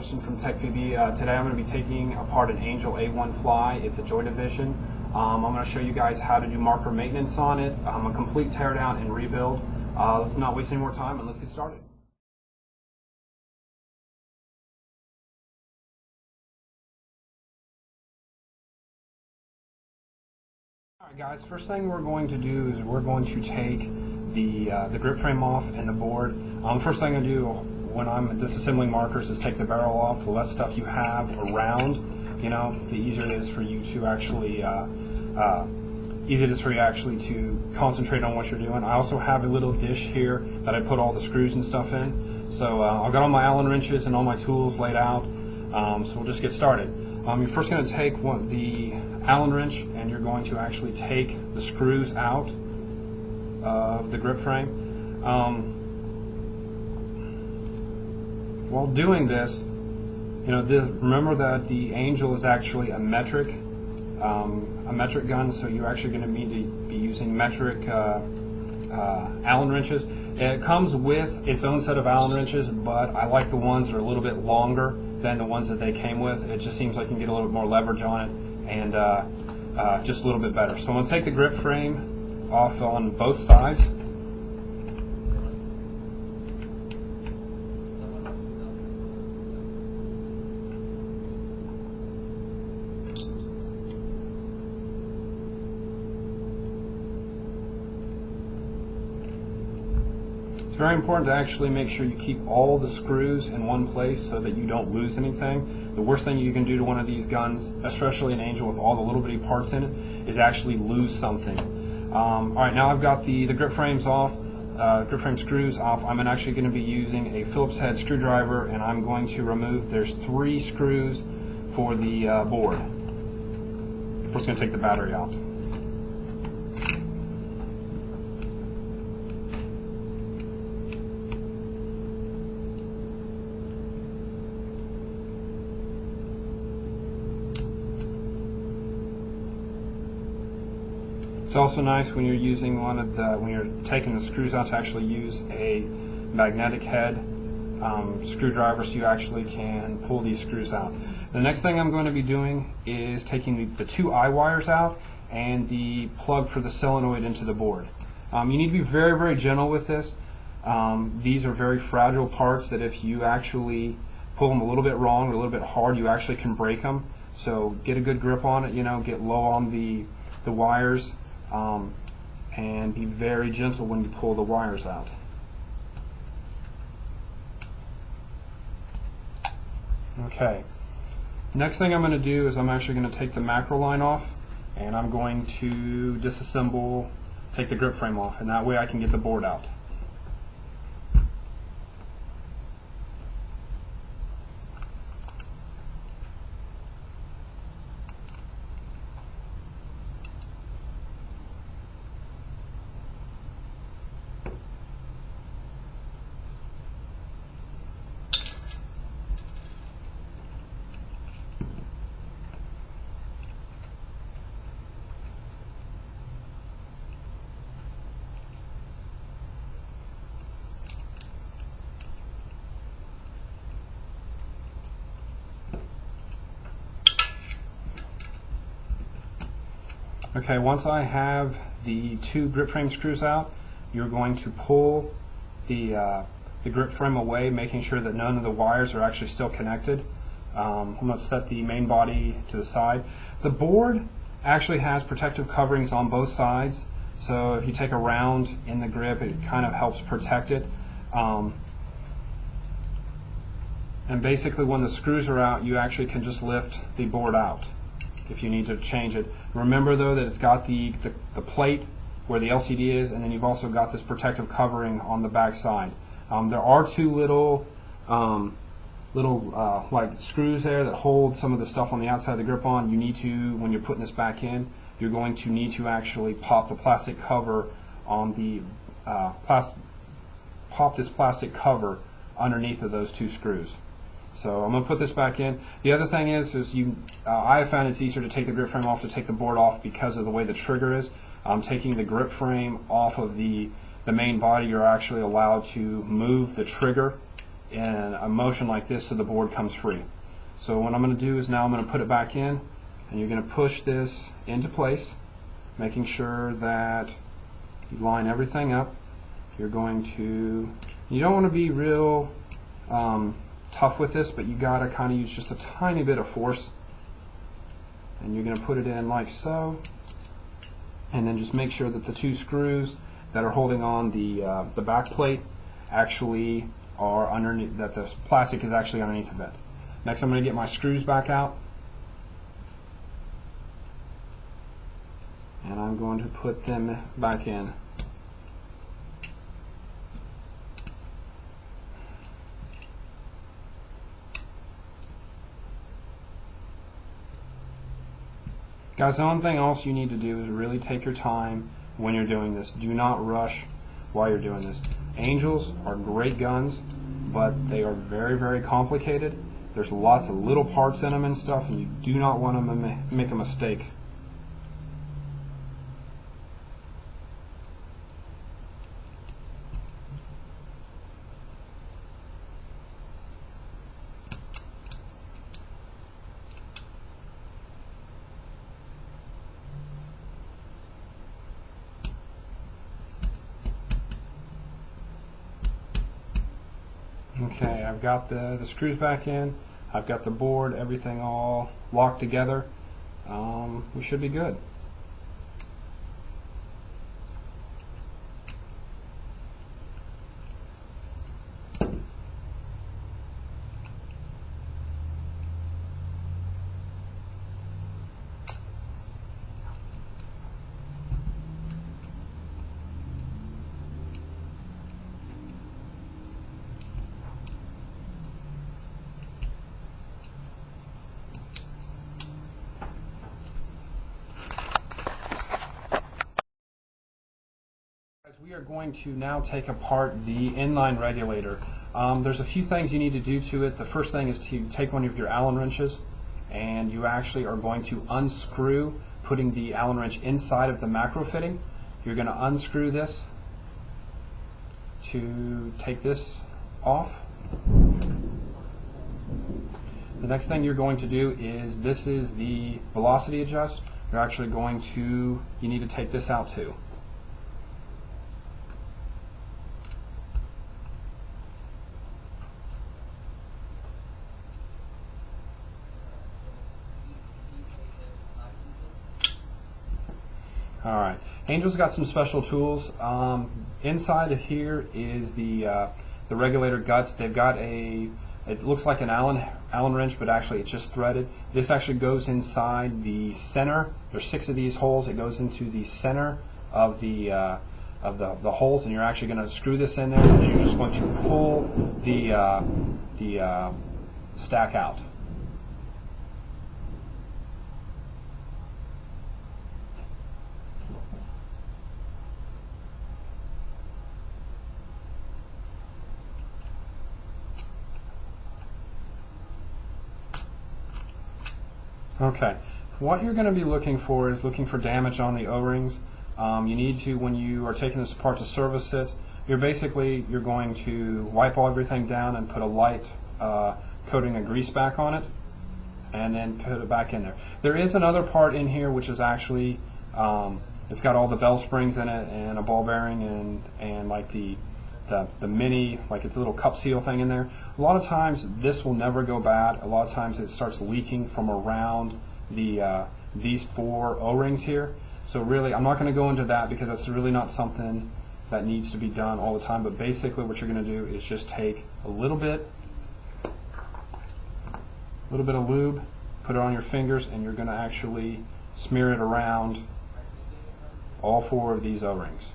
Christian from TechPB. Today I'm going to be taking apart an Angel A1 fly. It's a joy division. I'm going to show you guys how to do marker maintenance on it, a complete teardown and rebuild. Let's not waste any more time and let's get started. Alright guys, first thing we're going to do is we're going to take the grip frame off and the board. First thing I do when I'm disassembling markers is take the barrel off. The less stuff you have around, the easier it is for you to actually to concentrate on what you're doing. I also have a little dish here that I put all the screws and stuff in. So I've got all my Allen wrenches and all my tools laid out. So we'll just get started. You're first going to take the Allen wrench and you're going to actually take the screws out of the grip frame. While doing this, remember that the Angel is actually a metric gun, so you're actually going to need to be using metric Allen wrenches. It comes with its own set of Allen wrenches, but I like the ones that are a little bit longer than the ones that they came with. It just seems like you can get a little bit more leverage on it and just a little bit better. So I'm going to take the grip frame off on both sides. It's very important to actually make sure you keep all the screws in one place so that you don't lose anything. The worst thing you can do to one of these guns, especially an Angel with all the little bitty parts in it, is actually lose something. Alright, now I've got the grip frames off, grip frame screws off. I'm actually going to be using a Phillips head screwdriver and I'm going to remove, there's 3 screws for the board. First going to take the battery out. It's also nice when you're using when you're taking the screws out to actually use a magnetic head screwdriver so you actually can pull these screws out. The next thing I'm going to be doing is taking the 2 eye wires out and the plug for the solenoid into the board. You need to be very, very gentle with this. These are very fragile parts that if you actually pull them a little bit wrong or a little bit hard, you actually can break them. So get a good grip on it, get low on the wires. And be very gentle when you pull the wires out. Okay, next thing I'm going to do is I'm actually going to take the macro line off and I'm going to disassemble, take the grip frame off, and that way I can get the board out. Okay, once I have the 2 grip frame screws out, you're going to pull the grip frame away, making sure that none of the wires are actually still connected. I'm going to set the main body to the side. The board actually has protective coverings on both sides, so if you take a round in the grip, it kind of helps protect it. And basically when the screws are out, you actually can just lift the board out if you need to change it. Remember though that it's got the plate where the LCD is, and then you've also got this protective covering on the back side. There are 2 little like screws there that hold some of the stuff on the outside of the grip on. You need to, when you're putting this back in, you're going to need to actually pop the plastic cover on the pop this plastic cover underneath of those 2 screws. So I'm going to put this back in. The other thing is I have found it's easier to take the grip frame off to take the board off because of the way the trigger is. Taking the grip frame off of the main body, you're actually allowed to move the trigger in a motion like this so the board comes free. So what I'm going to do is now I'm going to put it back in, and you're going to push this into place, making sure that you line everything up. You're going to, you don't want to be real tough with this, but you got to kind of use just a tiny bit of force. And you're going to put it in like so, and then just make sure that the two screws that are holding on the back plate actually are underneath, that the plastic is actually underneath of it. Next, I'm going to get my screws back out, and I'm going to put them back in. Guys, the only thing else you need to do is really take your time when you're doing this. Do not rush while you're doing this. Angels are great guns, but they are very, very complicated. There's lots of little parts in them and stuff, and you do not want to make a mistake. Okay, I've got the screws back in. I've got the board, everything all locked together. We should be good. We are going to now take apart the inline regulator. There's a few things you need to do to it. The first thing is to take one of your Allen wrenches, and you actually are going to unscrew, putting the Allen wrench inside of the macro fitting. You're going to unscrew this to take this off. The next thing you're going to do is, this is the velocity adjust. You're actually going to, you need to take this out too. Alright, Angel's got some special tools. Inside of here is the regulator guts. They've got it looks like an Allen wrench, but actually it's just threaded. This actually goes inside the center. There's 6 of these holes. It goes into the center of the holes, and you're actually going to screw this in there, and then you're just going to pull the stack out. Okay, what you're going to be looking for is looking for damage on the O-rings. You need to, when you are taking this apart to service it, you're going to wipe everything down and put a light coating of grease back on it, and then put it back in there. There is another part in here which is actually, it's got all the bell springs in it and a ball bearing and like the mini, like it's a little cup seal thing in there. A lot of times this will never go bad. A lot of times it starts leaking from around these 4 O-rings here. So really, I'm not going to go into that because that's really not something that needs to be done all the time. But basically what you're going to do is just take a little bit of lube, put it on your fingers, and you're going to actually smear it around all 4 of these O-rings.